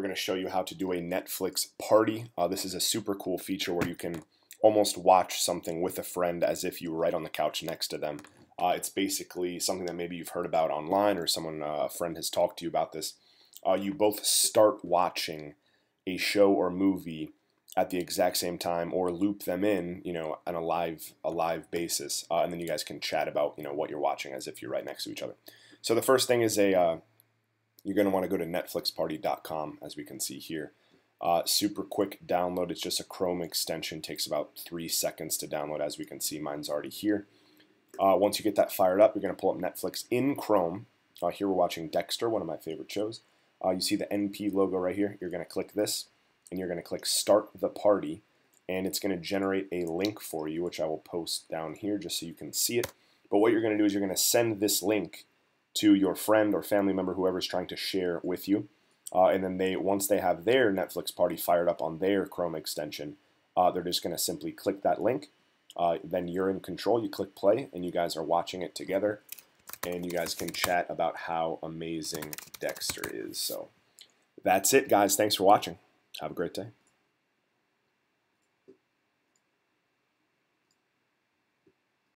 going to show you how to do a Netflix party. This is a super cool feature where you can almost watch something with a friend as if you were right on the couch next to them. It's basically something that maybe you've heard about online or someone, a friend has talked to you about this. You both start watching a show or movie at the exact same time, or loop them in, on a live basis, and then you guys can chat about, what you're watching as if you're right next to each other. So the first thing is you're going to want to go to netflixparty.com, as we can see here. Super quick download. It's just a Chrome extension. Takes about 3 seconds to download. As we can see, mine's already here. Once you get that fired up, you're going to pull up Netflix in Chrome. Here we're watching Dexter, one of my favorite shows. You see the NP logo right here. You're going to click this, and you're going to click Start the Party, and it's going to generate a link for you, which I will post down here just so you can see it. But what you're going to do is you're going to send this link to your friend or family member, whoever's trying to share with you. And then once they have their Netflix party fired up on their Chrome extension, they're just going to simply click that link. Then you're in control. You click play, and you guys are watching it together. And you guys can chat about how amazing Dexter is. So that's it, guys. Thanks for watching. Have a great day.